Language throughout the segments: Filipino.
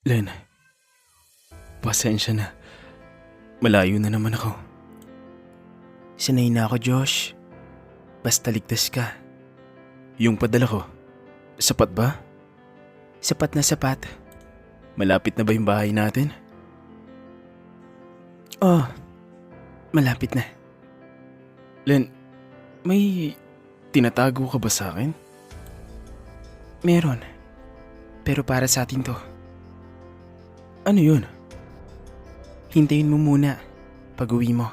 Len, pasensya na. Malayo na naman ako. Sanay na ako, Josh. Basta ligtas ka. Yung padala ko, sapat ba? Sapat na sapat. Malapit na ba yung bahay natin? Oh, malapit na. Len, may tinatago ka ba sa akin? Meron. Pero para sa atin to. Ano yun? Hintayin mo muna pag-uwi mo.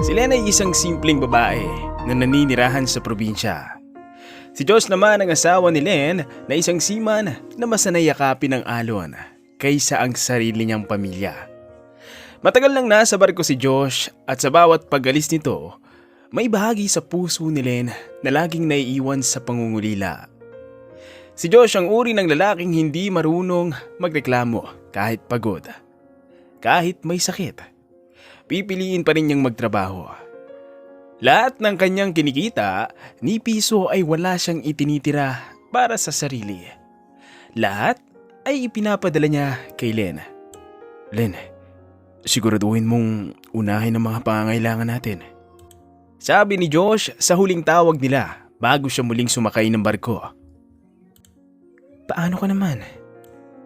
Si Len ay isang simpleng babae na naninirahan sa probinsya. Si Josh naman ang asawa ni Len na isang seaman na masanay yakapin ng alon kaysa ang sarili niyang pamilya. Matagal nang nasa barko si Josh at sa bawat pag-alis nito, may bahagi sa puso ni Len na laging naiiwan sa pangungulila. Si Josh ang uri ng lalaking hindi marunong magreklamo kahit pagod. Kahit may sakit, pipiliin pa rin niyang magtrabaho. Lahat ng kanyang kinikita, ni piso ay wala siyang itinitira para sa sarili. Lahat ay ipinapadala niya kay Len. Len, siguraduhin mong unahin ang mga pangangailangan natin. Sabi ni Josh sa huling tawag nila bago siya muling sumakay ng barko. Paano ka naman?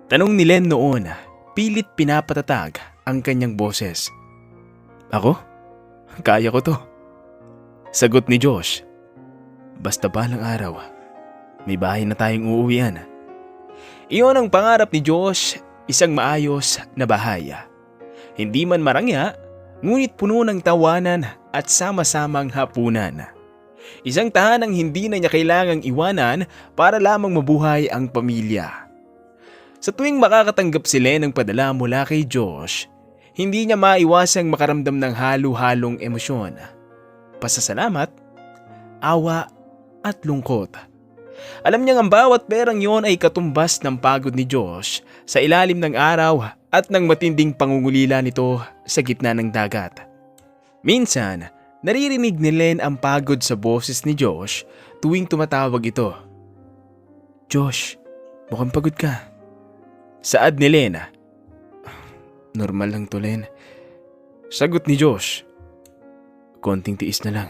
Tanong ni Len noon, pilit pinapatatag ang kanyang boses. Ako? Kaya ko to. Sagot ni Josh. Basta balang araw, may bahay na tayong uuwian. Iyon ang pangarap ni Josh, isang maayos na bahay. Hindi man marangya, ngunit puno ng tawanan at sama-samang hapunan. Isang tahanang hindi na niya kailangang iwanan para lamang mabuhay ang pamilya. Sa tuwing makakatanggap si Len ng padala mula kay Josh, hindi niya maiwasang makaramdam ng halo-halong emosyon. Pasasalamat, awa at lungkot. Alam niyang ang bawat perang yon ay katumbas ng pagod ni Josh sa ilalim ng araw at ng matinding pangungulila nito sa gitna ng dagat. Minsan, naririnig ni Len ang pagod sa boses ni Josh tuwing tumatawag ito. Josh, mukhang pagod ka. Saad ni Len. Normal lang to, Len. Sagot ni Josh. Konting tiis na lang.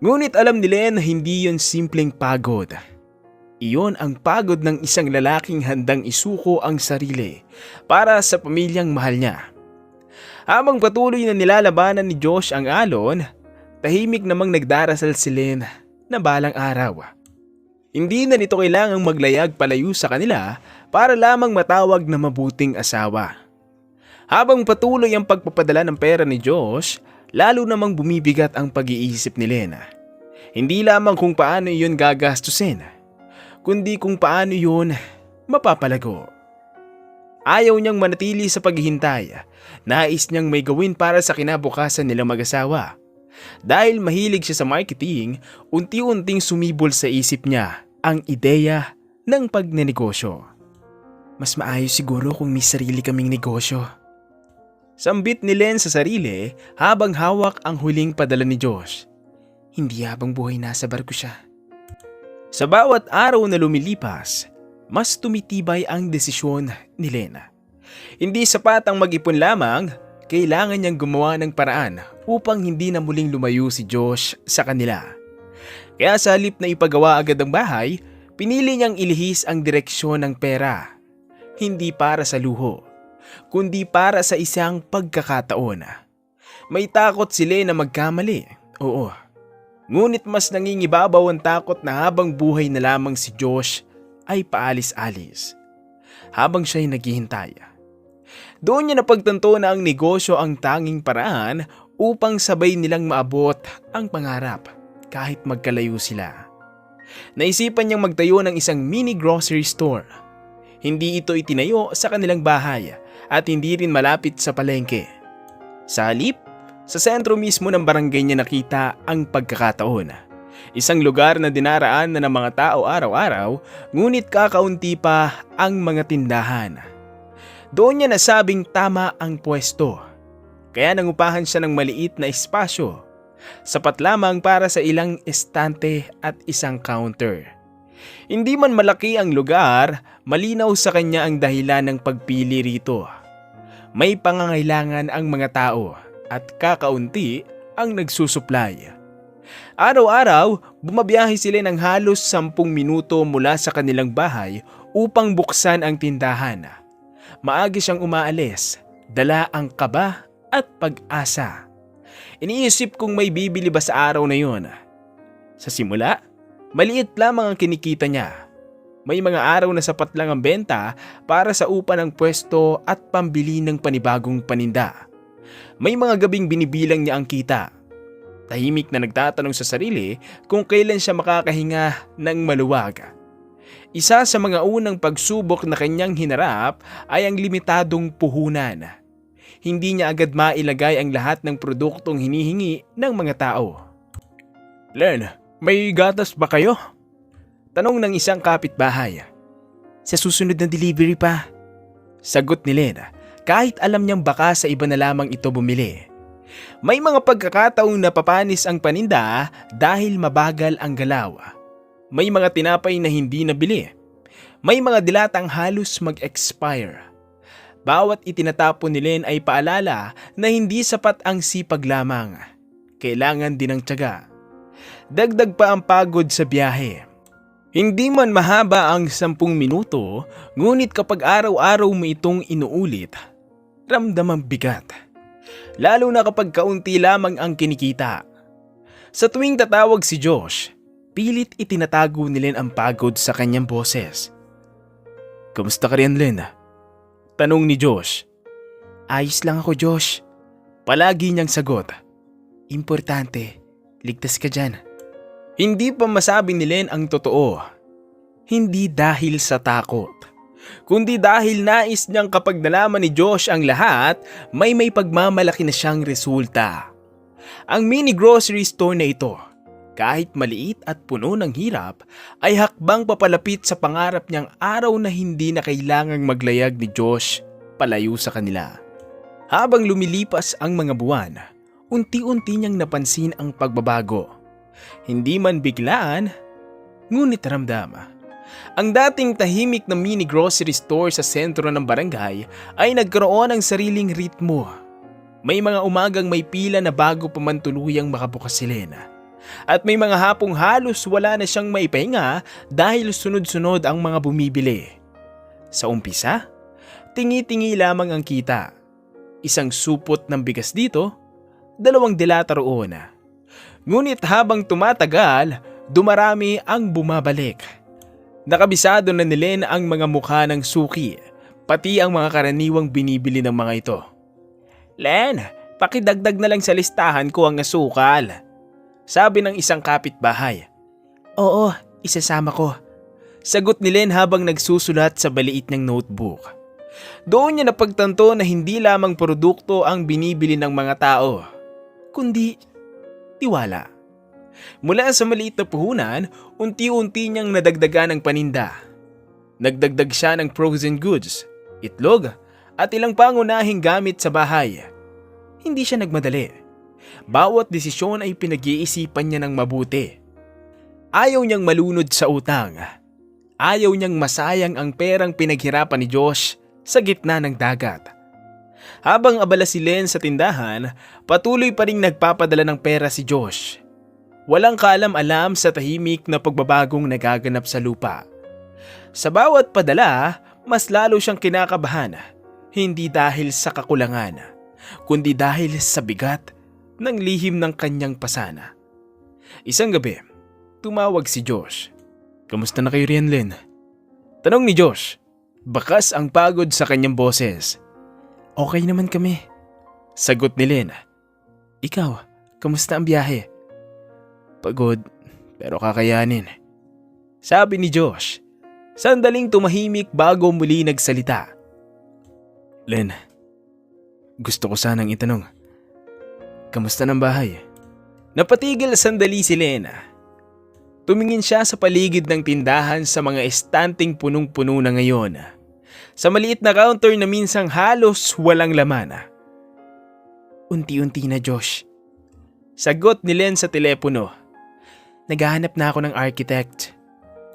Ngunit alam ni Len na hindi yon simpleng pagod. Iyon ang pagod ng isang lalaking handang isuko ang sarili para sa pamilyang mahal niya. Habang patuloy na nilalabanan ni Josh ang alon, tahimik namang nagdarasal si Len na balang araw. Hindi na nito kailangang maglayag palayo sa kanila para lamang matawag na mabuting asawa. Habang patuloy ang pagpapadala ng pera ni Josh, lalo namang bumibigat ang pag-iisip ni Len. Hindi lamang kung paano iyon gagastusin, kundi kung paano iyon mapapalago. Ayaw niyang manatili sa paghihintay. Nais niyang may gawin para sa kinabukasan nilang mag-asawa. Dahil mahilig siya sa marketing, unti-unting sumibol sa isip niya ang ideya ng pagnenegosyo. Mas maayos siguro kung may sarili kaming negosyo. Sambit ni Len sa sarili habang hawak ang huling padala ni Josh. Hindi habang buhay nasa barko siya. Sa bawat araw na lumilipas, mas tumitibay ang desisyon ni Len. Hindi sapat ang mag-ipon lamang, kailangan niyang gumawa ng paraan upang hindi na muling lumayo si Josh sa kanila. Kaya sa halip na ipagawa agad ang bahay, pinili niyang ilihis ang direksyon ng pera. Hindi para sa luho, kundi para sa isang pagkakataon. May takot si Len na magkamali, oo. Ngunit mas nangingibabaw ang takot na habang buhay na lamang si Josh ay paalis-alis. Habang siya'y naghihintay. Doon niya napagtanto na ang negosyo ang tanging paraan upang sabay nilang maabot ang pangarap kahit magkalayo sila. Naisipan niyang magtayo ng isang mini grocery store. Hindi ito itinayo sa kanilang bahay at hindi rin malapit sa palengke. Sa halip, sa sentro mismo ng barangay niya nakita ang pagkakataon. Isang lugar na dinaraan na ng mga tao araw-araw, ngunit kakaunti pa ang mga tindahan. Doon niya nasabing tama ang pwesto. kaya nangupahan siya ng maliit na espasyo, sapat lamang para sa ilang estante at isang counter. Hindi man malaki ang lugar, malinaw sa kanya ang dahilan ng pagpili rito. May pangangailangan ang mga tao at kakaunti ang nagsusupply. Araw-araw, bumabiyahe sila ng halos 10 minuto mula sa kanilang bahay upang buksan ang tindahan. Maaga siyang umaalis, dala ang kaba at pag-asa. Iniisip kung may bibili ba sa araw na yun. Sa simula, maliit lamang ang kinikita niya. May mga araw na sapat lang ang benta para sa upa ng pwesto at pambili ng panibagong paninda. May mga gabing binibilang niya ang kita. Tahimik na nagtatanong sa sarili kung kailan siya makakahinga ng maluwag. Isa sa mga unang pagsubok na kanyang hinarap ay ang limitadong puhunan. Hindi niya agad mailagay ang lahat ng produktong hinihingi ng mga tao. "Len, may gatas ba kayo?" Tanong ng isang kapitbahay. Sa susunod na delivery pa. Sagot ni Len, kahit alam niyang baka sa iba na lamang ito bumili. May mga pagkakataong napapanis ang paninda dahil mabagal ang galaw. May mga tinapay na hindi nabili. May mga dilatang halos mag-expire. Bawat itinatapon ni Len ay paalala na hindi sapat ang sipag lamang. Kailangan din ng tiyaga. Dagdag pa ang pagod sa biyahe. Hindi man mahaba ang 10 minuto, ngunit kapag araw-araw mo itong inuulit, ramdam ang bigat. Lalo na kapag kaunti lamang ang kinikita. Sa tuwing tatawag si Josh, pilit itinatago ni Len ang pagod sa kanyang boses. "Kamusta ka rin, Len?" Tanong ni Josh. Ayos lang ako, Josh. Palagi niyang sagot. Importante, ligtas ka dyan. Hindi pa masabi ni Len ang totoo. Hindi dahil sa takot, kundi dahil nais niyang kapag nalaman ni Josh ang lahat, may pagmamalaki na siyang resulta. Ang mini grocery store na ito, kahit maliit at puno ng hirap, ay hakbang papalapit sa pangarap niyang araw na hindi na kailangang maglayag ni Josh palayo sa kanila. Habang lumilipas ang mga buwan, unti-unti niyang napansin ang pagbabago. Hindi man biglaan, ngunit ramdam. Ang dating tahimik na mini grocery store sa sentro ng barangay ay nagkaroon ng sariling ritmo. May mga umagang may pila na bago pa man tuluyang makabukas si Len. At may mga hapong halos wala na siyang maipahinga dahil sunod-sunod ang mga bumibili. Sa umpisa, tingi-tingi lamang ang kita. Isang supot ng bigas dito, 2 dilata roon. Ngunit habang tumatagal, dumarami ang bumabalik. Nakabisado na ni Len ang mga mukha ng suki, pati ang mga karaniwang binibili ng mga ito. "Len, pakidagdag na lang sa listahan ko ang asukal," sabi ng isang kapitbahay. Oo, isasama ko. Sagot ni Len habang nagsusulat sa maliit niyang notebook. Doon niya napagtanto na hindi lamang produkto ang binibili ng mga tao, kundi tiwala. Mula sa maliit na puhunan, unti-unti niyang nadagdagan ang paninda. Nagdagdag siya ng frozen goods, itlog, at ilang pangunahing gamit sa bahay. Hindi siya nagmadali. Bawat desisyon ay pinag-iisipan niya ng mabuti. Ayaw niyang malunod sa utang. Ayaw niyang masayang ang perang pinaghirapan ni Josh sa gitna ng dagat. Habang abala si Len sa tindahan, patuloy pa ring nagpapadala ng pera si Josh. Walang kaalam-alam sa tahimik na pagbabagong nagaganap sa lupa. Sa bawat padala, mas lalo siyang kinakabahan, hindi dahil sa kakulangan, kundi dahil sa bigat ng lihim ng kanyang pasana. Isang gabi, tumawag si Josh. "Kamusta na kayo riyan, Len?" Tanong ni Josh. Bakas ang pagod sa kanyang boses. Okay naman kami. Sagot ni Len. Ikaw, kamusta ang biyahe? Pagod, pero kakayanin. Sabi ni Josh. Sandaling tumahimik bago muli nagsalita. "Len, gusto ko sanang itanong. Kamusta ng bahay?" Napatigil sandali si Len. Tumingin siya sa paligid ng tindahan sa mga estanting punong-puno na ngayon. Sa maliit na counter na minsang halos walang laman. Unti-unti na, Josh. Sagot ni Len sa telepono. Naghahanap na ako ng architect.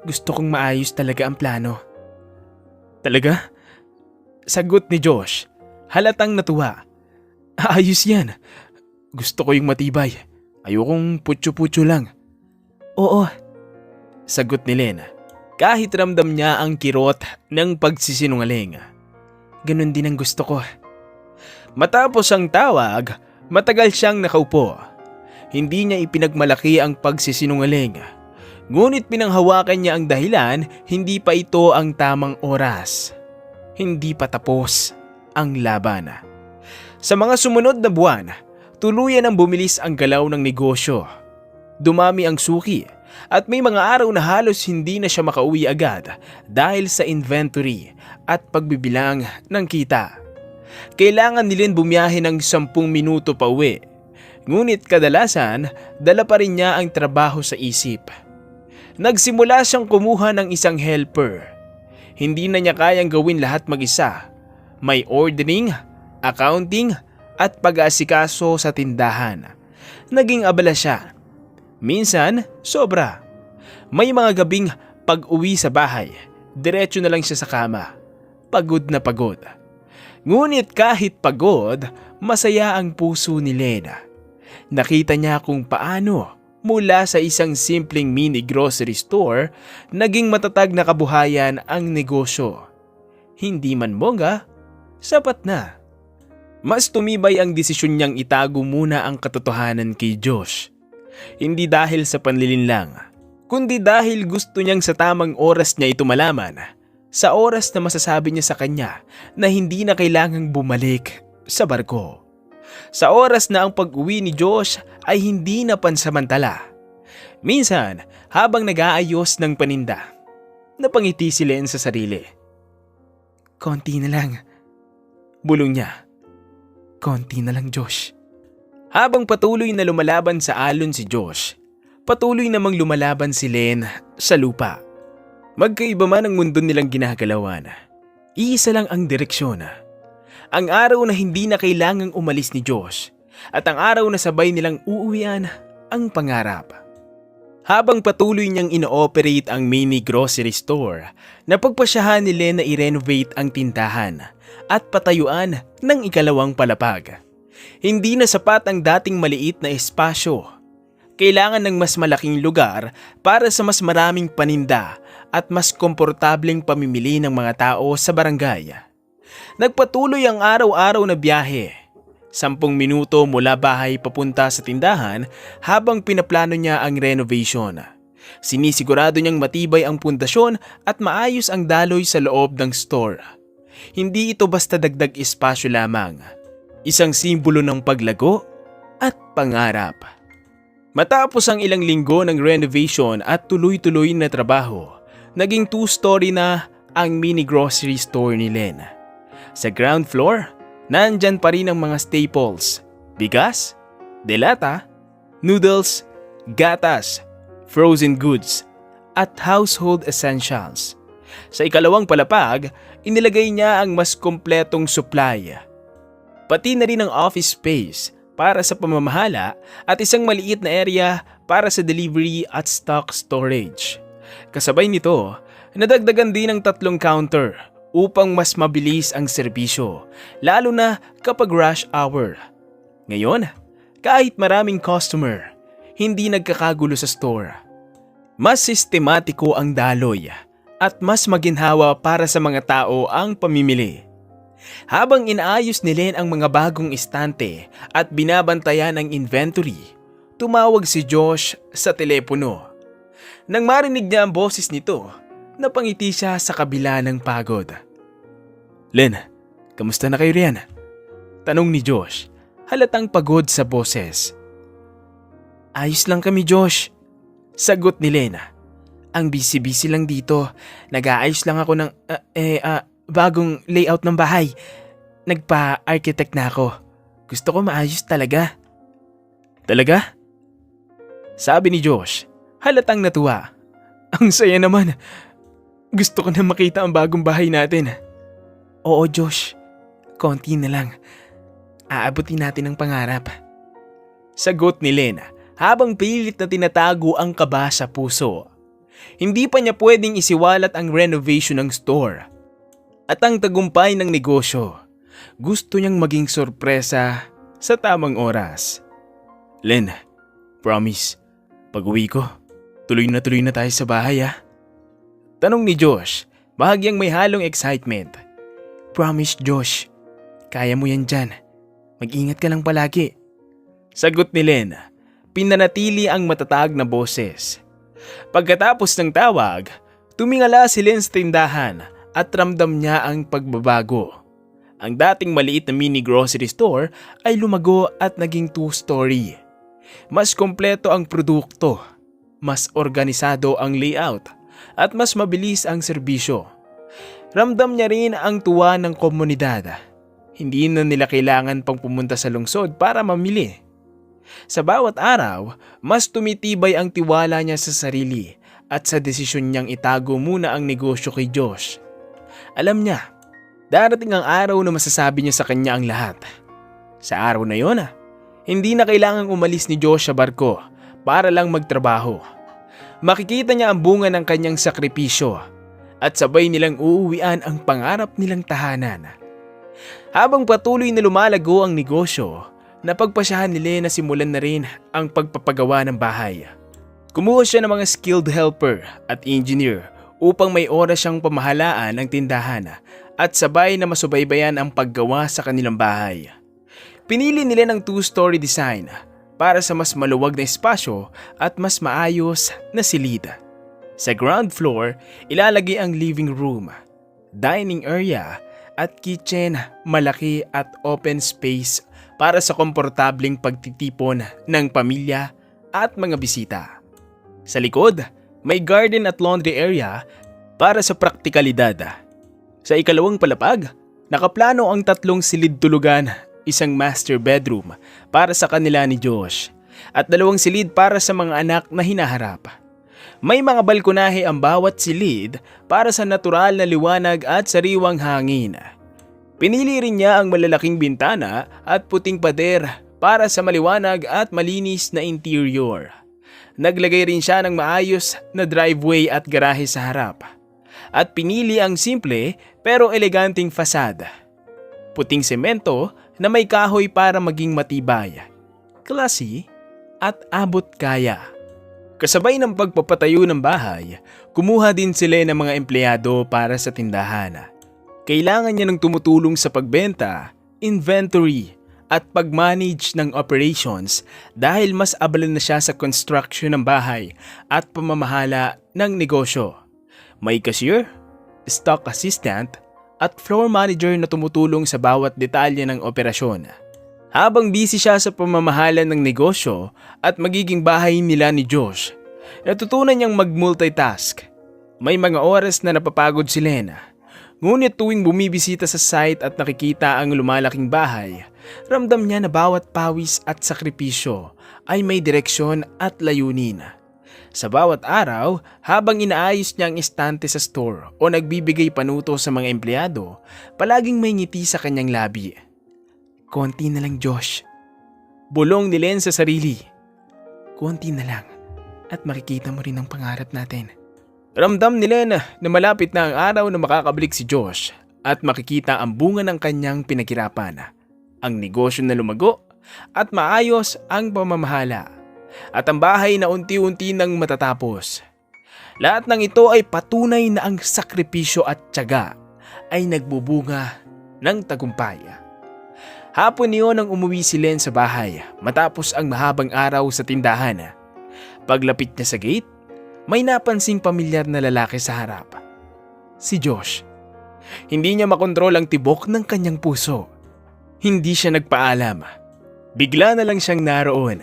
Gusto kong maayos talaga ang plano. Talaga? Sagot ni Josh. Halatang natuwa. Ayos yan. Gusto ko yung matibay. Ayokong putyo-putyo lang. Oo. Sagot ni Len. Kahit ramdam niya ang kirot ng pagsisinungaling. Ganun din ang gusto ko. Matapos ang tawag, matagal siyang nakaupo. Hindi niya ipinagmalaki ang pagsisinungaling. Ngunit pinanghawakan niya ang dahilan, hindi pa ito ang tamang oras. Hindi pa tapos ang laban. Sa mga sumunod na buwan, tuluyan ang bumilis ang galaw ng negosyo. Dumami ang suki at may mga araw na halos hindi na siya makauwi agad dahil sa inventory at pagbibilang ng kita. Kailangan nilin bumiyahe ng 10 minuto pa uwi. Ngunit kadalasan, dala pa rin niya ang trabaho sa isip. Nagsimula siyang kumuha ng isang helper. Hindi na niya kayang gawin lahat mag-isa. May ordering, accounting at pag-aasikaso sa tindahan. Naging abala siya. Minsan, sobra. May mga gabing pag-uwi sa bahay, diretso na lang siya sa kama. Pagod na pagod. Ngunit kahit pagod, masaya ang puso ni Lena. Nakita niya kung paano mula sa isang simpleng mini grocery store, naging matatag na kabuhayan ang negosyo. Hindi man bongga, sapat na. Mas tumibay ang desisyon niyang itago muna ang katotohanan kay Josh. Hindi dahil sa panlilinlang, kundi dahil gusto niyang sa tamang oras niya ito malaman. Sa oras na masasabi niya sa kanya na hindi na kailangang bumalik sa barko. Sa oras na ang pag-uwi ni Josh ay hindi na pansamantala. Minsan, habang nag-aayos ng paninda, napangiti si Len sa sarili. Konti na lang. Bulong niya. Konti na lang, Josh. Habang patuloy na lumalaban sa alon si Josh, patuloy namang lumalaban si Len sa lupa. Magkaiba man ang mundo nilang ginagalawan. Iisa lang ang direksyon. Ang araw na hindi na kailangang umalis ni Josh at ang araw na sabay nilang uuwian ang pangarap. Habang patuloy niyang ino-operate ang mini grocery store, napagpasyahan ni Len na i-renovate ang tindahan at patayuan ng ikalawang palapag. Hindi na sapat ang dating maliit na espasyo. Kailangan ng mas malaking lugar para sa mas maraming paninda at mas komportableng pamimili ng mga tao sa barangay. Nagpatuloy ang araw-araw na biyahe. 10 minuto mula bahay papunta sa tindahan habang pinaplano niya ang renovation. Sinisigurado niyang matibay ang pundasyon at maayos ang daloy sa loob ng store. Hindi ito basta dagdag espasyo lamang. Isang simbolo ng paglago at pangarap. Matapos ang ilang linggo ng renovation at tuloy-tuloy na trabaho, naging 2-story na ang mini grocery store ni Len. Sa ground floor, nandyan pa rin ang mga staples, bigas, delata, noodles, gatas, frozen goods, at household essentials. Sa ikalawang palapag, inilagay niya ang mas kompletong supply. Pati na rin ang office space para sa pamamahala at isang maliit na area para sa delivery at stock storage. Kasabay nito, nadagdagan din ng 3 counter upang mas mabilis ang serbisyo, lalo na kapag rush hour. Ngayon, kahit maraming customer, hindi nagkakagulo sa store. Mas sistematiko ang daloy at mas maginhawa para sa mga tao ang pamimili. Habang inaayos ni Len ang mga bagong istante at binabantayan ang inventory, tumawag si Josh sa telepono. Nang marinig niya ang boses nito, napangiti siya sa kabila ng pagod. Len, kamusta na kayo riyan? Tanong ni Josh, halatang pagod sa boses. Ayos lang kami, Josh. Sagot ni Len. Ang busy-busy lang dito. Nag-aayos lang ako ng bagong layout ng bahay. Nagpa-architect na ako. Gusto ko maayos talaga. Talaga? Sabi ni Josh, halatang natuwa. Ang saya naman. Gusto ko na makita ang bagong bahay natin. Oo, Josh. Konti na lang. aabutin natin ang pangarap. Sagot ni Len habang pilit na tinatago ang kaba sa puso. Hindi pa niya pwedeng isiwalat ang renovation ng store at ang tagumpay ng negosyo. Gusto niyang maging sorpresa sa tamang oras. Len, promise, pag-uwi ko, tuloy na tayo sa bahay Tanong ni Josh, bahagyang may halong excitement. Promise, Josh. Kaya mo yan dyan. Mag-ingat ka lang palagi. Sagot ni Len, pinanatili ang matatag na boses. Pagkatapos ng tawag, tumingala si Len sa tindahan at ramdam niya ang pagbabago. Ang dating maliit na mini grocery store ay lumago at naging 2-story. Mas kompleto ang produkto, mas organisado ang layout, at mas mabilis ang serbisyo. Ramdam niya rin ang tuwa ng komunidad. Hindi na nila kailangan pang pumunta sa lungsod para mamili. Sa bawat araw, mas tumitibay ang tiwala niya sa sarili at sa desisyon niyang itago muna ang negosyo kay Josh. Alam niya, darating ang araw na masasabi niya sa kanya ang lahat. Sa araw na yon, hindi na kailangang umalis ni Josh sa barko para lang magtrabaho. Makikita niya ang bunga ng kanyang sakripisyo at sabay nilang uuwian ang pangarap nilang tahanan. Habang patuloy na lumalago ang negosyo, napagpasyahan ni Len na simulan na rin ang pagpapagawa ng bahay. Kumuha siya ng mga skilled helper at engineer upang may oras siyang pamahalaan ang tindahan at sabay na masubaybayan ang paggawa sa kanilang bahay. Pinili nila ng 2-story design para sa mas maluwag na espasyo at mas maayos na silid. Sa ground floor, ilalagay ang living room, dining area at kitchen, malaki at open space para sa komportableng pagtitipon ng pamilya at mga bisita. Sa likod, may garden at laundry area para sa praktikalidad. Sa ikalawang palapag, nakaplano ang 3 silid tulugan, isang master bedroom para sa kanila ni Josh at 2 silid para sa mga anak na hinaharap. May mga balkonahe ang bawat silid para sa natural na liwanag at sariwang hangin. Pinili rin niya ang malalaking bintana at puting pader para sa maliwanag at malinis na interior. Naglagay rin siya ng maayos na driveway at garahe sa harap. At pinili ang simple pero eleganting fasad. Puting semento na may kahoy para maging matibay, classy at abot kaya. Kasabay ng pagpapatayo ng bahay, kumuha din sila ng mga empleyado para sa tindahan. Kailangan niya ng tumutulong sa pagbenta, inventory at pag-manage ng operations dahil mas abala na siya sa construction ng bahay at pamamahala ng negosyo. May cashier, stock assistant at floor manager na tumutulong sa bawat detalye ng operasyon. Habang busy siya sa pamamahala ng negosyo at magiging bahay nila ni Josh, natutunan niyang mag-multitask. May mga oras na napapagod si Len. Ngunit tuwing bumibisita sa site at nakikita ang lumalaking bahay, ramdam niya na bawat pawis at sakripisyo ay may direksyon at layunin. Sa bawat araw, habang inaayos niya ang estante sa store o nagbibigay panuto sa mga empleyado, palaging may ngiti sa kanyang labi. Konti na lang, Josh. Bulong ni Len sa sarili. Konti na lang at makikita mo rin ang pangarap natin. Ramdam ni Len na malapit na ang araw na makakabalik si Josh at makikita ang bunga ng kanyang pinaghirapan, ang negosyo na lumago at maayos ang pamamahala, at ang bahay na unti-unti nang matatapos. Lahat ng ito ay patunay na ang sakripisyo at tiyaga ay nagbubunga ng tagumpay. Hapon niyon nang umuwi si Len sa bahay matapos ang mahabang araw sa tindahan. Paglapit niya sa gate, may napansing pamilyar na lalaki sa harap. Si Josh. Hindi niya makontrol ang tibok ng kanyang puso. Hindi siya nagpaalam. Bigla na lang siyang naroon.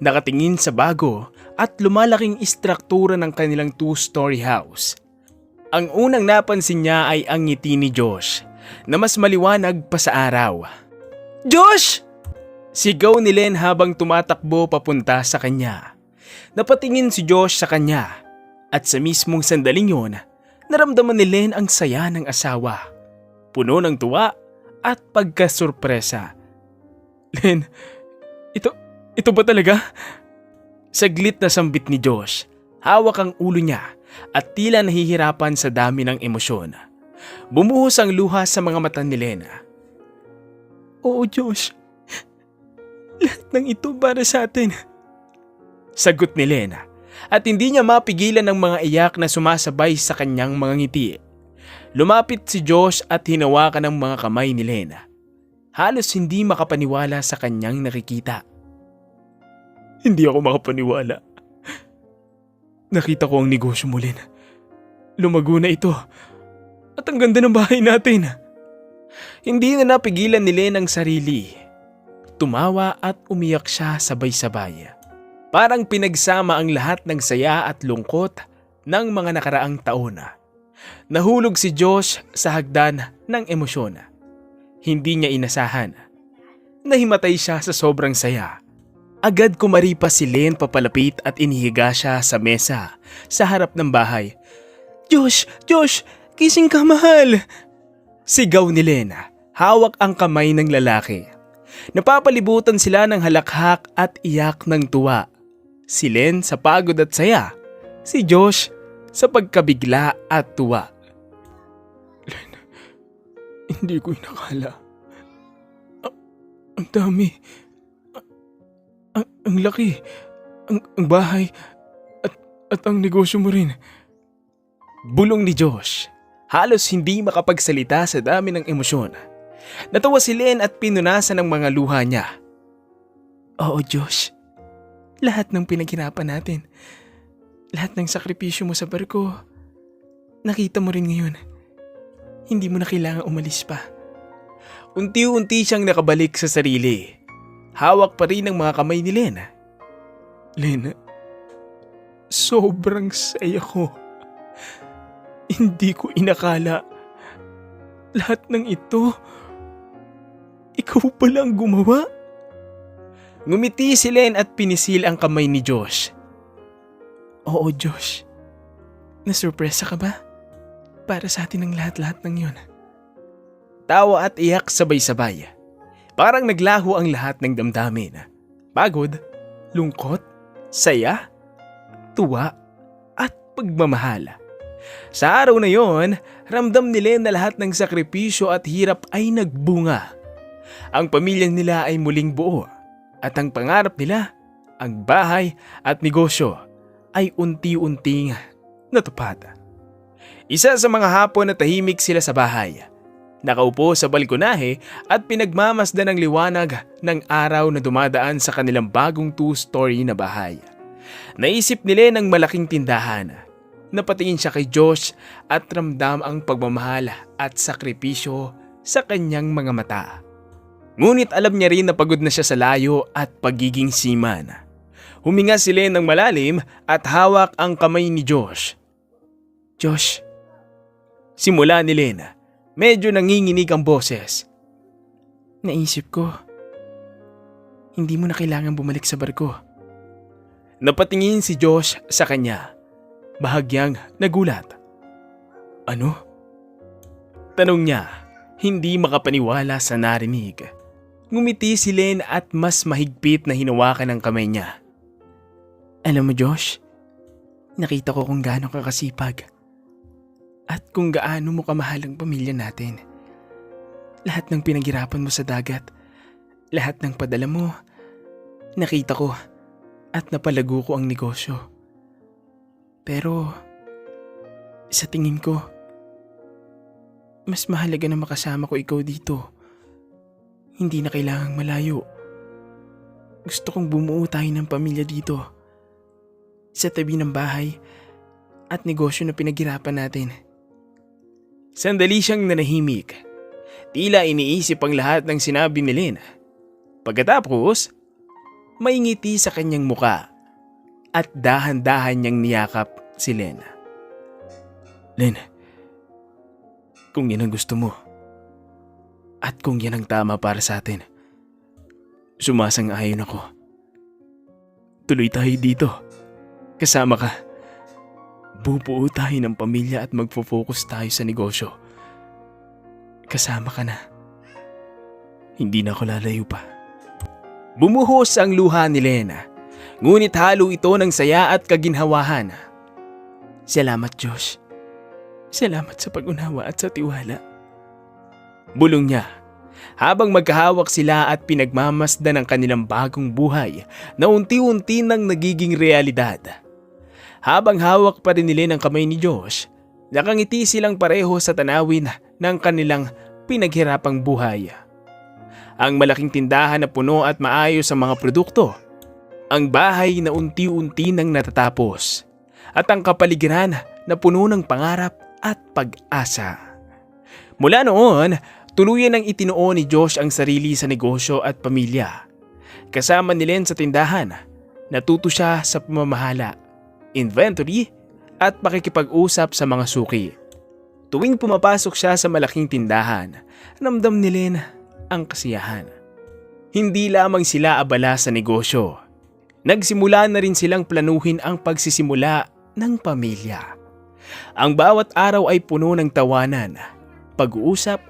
Nakatingin sa bago at lumalaking istruktura ng kanilang 2-story house. Ang unang napansin niya ay ang ngiti ni Josh na mas maliwanag pa sa araw. Josh! Sigaw ni Len habang tumatakbo papunta sa kanya. Napatingin si Josh sa kanya at sa mismong sandaling yon, naramdaman ni Len ang saya ng asawa. Puno ng tuwa at pagkasurpresa. Len, ito ba talaga? Saglit na sambit ni Josh. Hawak ang ulo niya at tila nahihirapan sa dami ng emosyon. Bumuhos ang luha sa mga mata ni Lena. Oo, Josh. Lahat ng ito para sa atin. Sagot ni Lena at hindi niya mapigilan ang mga iyak na sumasabay sa kanyang mga ngiti. Lumapit si Josh at hinawakan ang mga kamay ni Lena. Halos hindi makapaniwala sa kanyang nakikita. Hindi ako makapaniwala. Nakita ko ang negosyo mo, Len. Lumago na ito. At ang ganda ng bahay natin. Hindi na napigilan ni Len ang sarili. Tumawa at umiyak siya sabay-sabay. Parang pinagsama ang lahat ng saya at lungkot ng mga nakaraang taon. Nahulog si Josh sa hagdan ng emosyon. Hindi niya inasahan. Nahimatay siya sa sobrang saya. Agad kumaripas si Len papalapit at inihiga siya sa mesa sa harap ng bahay. Josh! Josh! Gising ka, mahal! Sigaw ni Len. Hawak ang kamay ng lalaki. Napapalibutan sila ng halakhak at iyak ng tuwa. Si Len sa pagod at saya. Si Josh sa pagkabigla at tuwa. Len, hindi ko inakala. Ang dami. Ang laki. Ang bahay. At ang negosyo mo rin. Bulong ni Josh. Halos hindi makapagsalita sa dami ng emosyon. Natawa si Len at pinunasan ang mga luha niya. Oo, Josh. Lahat ng pinaghirapan natin. Lahat ng sakripisyo mo sa barko. Nakita mo rin ngayon. Hindi mo na kailangan umalis pa. Unti-unti siyang nakabalik sa sarili. Hawak pa rin ang mga kamay ni Len. Len, sobrang saya ko. Hindi ko inakala. Lahat ng ito, ikaw pala ang gumawa. Ngumiti si Len at pinisil ang kamay ni Josh. Oo, Josh. Nasurpresa ka ba? Para sa atin ang lahat-lahat ng yun. Tawa at iyak sabay-sabay. Parang naglaho ang lahat ng damdamin. Pagod, lungkot, saya, tuwa, at pagmamahal. Sa araw na yon, ramdam ni Len na lahat ng sakripisyo at hirap ay nagbunga. Ang pamilya nila ay muling buo at ang pangarap nila, ang bahay at negosyo ay unti-unting natupad. Isa sa mga hapon na tahimik sila sa bahay. Nakaupo sa balkonahe at pinagmamasdan ang liwanag ng araw na dumadaan sa kanilang bagong 2-story na bahay. Naisip ni Len ang malaking tindahan. Napatingin siya kay Josh at ramdam ang pagmamahal at sakripisyo sa kanyang mga mata. Ngunit alam niya rin na pagod na siya sa layo at pagiging seaman. Huminga si Len ng malalim at hawak ang kamay ni Josh. Josh, simula ni Len. Medyo nanginginig ang boses. Naisip ko, hindi mo na kailangan bumalik sa barko. Napatingin si Josh sa kanya. Bahagyang nagulat. Ano? Tanong niya, hindi makapaniwala sa narinig. Ngumiti si Len at mas mahigpit na hinawakan ang kamay niya. Alam mo, Josh, nakita ko kung gaano ka kasipag. At kung gaano mo kamahal ang pamilya natin. Lahat ng pinaghirapan mo sa dagat, lahat ng padala mo, nakita ko at napalago ko ang negosyo. Pero, sa tingin ko, mas mahalaga na makasama ko ikaw dito. Hindi na kailangang malayo. Gusto kong bumuo tayo ng pamilya dito. Sa tabi ng bahay at negosyo na pinaghirapan natin. Sandali siyang nanahimik. Tila iniisip ang lahat ng sinabi ni Len. Pagkatapos, may ngiti sa kanyang muka at dahan-dahan niyang niyakap si Len. Len, kung yan ang gusto mo at kung yan ang tama para sa atin, sumasang-ayon ako. Tuloy tayo dito. Kasama ka. Bubuo tayo ng pamilya at magfo-focus tayo sa negosyo. Kasama ka na. Hindi na ako lalayo pa. Bumuhos ang luha ni Lena, ngunit halo ito ng saya at kaginhawahan. Salamat, Josh. Salamat sa pag-unawa at sa tiwala. Bulong niya, habang magkahawak sila at pinagmamasdan ang kanilang bagong buhay na unti-unti nang nagiging realidad. Habang hawak pa rin nila ang kamay ni Josh, nakangiti silang pareho sa tanawin ng kanilang pinaghirapang buhay. Ang malaking tindahan na puno at maayos ang mga produkto, ang bahay na unti-unti nang natatapos, at ang kapaligiran na puno ng pangarap at pag-asa. Mula noon, tuluyan nang itinuo ni Josh ang sarili sa negosyo at pamilya. Kasama ni Len sa tindahan, natuto siya sa pamamahala, inventory at pakikipag-usap sa mga suki. Tuwing pumapasok siya sa malaking tindahan, ramdam ni Len ang kasiyahan. Hindi lamang sila abala sa negosyo. Nagsimula na rin silang planuhin ang pagsisimula ng pamilya. Ang bawat araw ay puno ng tawanan, pag-uusap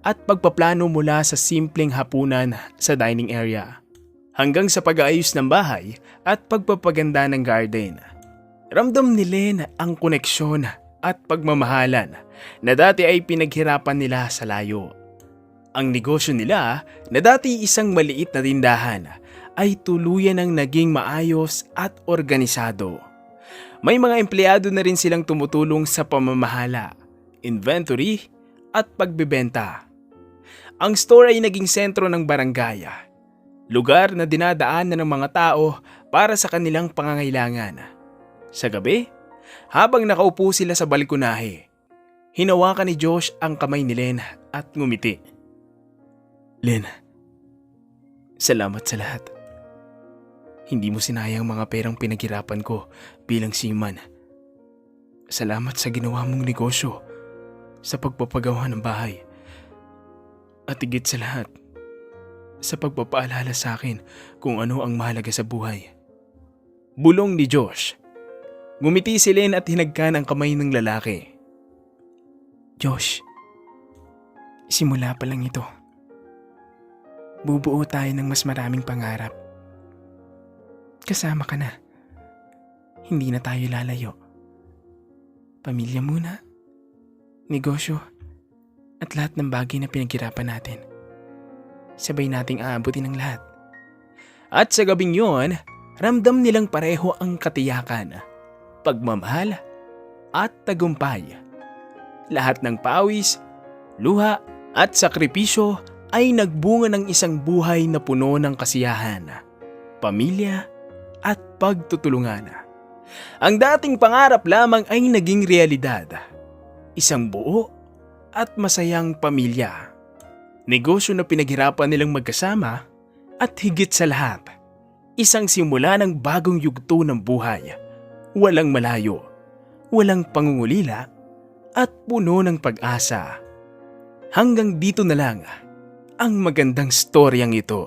at pagpaplano mula sa simpleng hapunan sa dining area hanggang sa pag-aayos ng bahay at pagpapaganda ng garden. Ramdam ni Len ang koneksyon at pagmamahalan na dati ay pinaghirapan nila sa layo. Ang negosyo nila na dati isang maliit na tindahan ay tuluyan ng naging maayos at organisado. May mga empleyado na rin silang tumutulong sa pamamahala, inventory at pagbebenta. Ang store ay naging sentro ng barangay, lugar na dinadaanan ng mga tao para sa kanilang pangangailangan. Sa gabi, habang nakaupo sila sa balkonahe, hinawakan ni Josh ang kamay ni Len at ngumiti. Len, salamat sa lahat. Hindi mo sinayang mga perang pinaghirapan ko bilang seaman. Salamat sa ginawa mong negosyo, sa pagpapagawa ng bahay. At higit sa lahat, sa pagpapaalala sa akin kung ano ang mahalaga sa buhay. Bulong ni Josh. Ngumiti si Len at hinagkan ang kamay ng lalaki. Josh, simula pa lang ito. Bubuo tayo ng mas maraming pangarap. Kasama ka na. Hindi na tayo lalayo. Pamilya muna, negosyo, at lahat ng bagay na pinaghirapan natin. Sabay nating aabutin ang lahat. At sa gabing yon, ramdam nilang pareho ang katiyakan, pagmamahal at tagumpay. Lahat ng pawis, luha at sakripisyo ay nagbunga ng isang buhay na puno ng kasiyahan, pamilya at pagtutulungan. Ang dating pangarap lamang ay naging realidad. Isang buo at masayang pamilya. Negosyo na pinaghirapan nilang magkasama at higit sa lahat, isang simula ng bagong yugto ng buhay. Walang malayo, walang pangungulila at puno ng pag-asa. Hanggang dito na lang ang magandang storyang ito.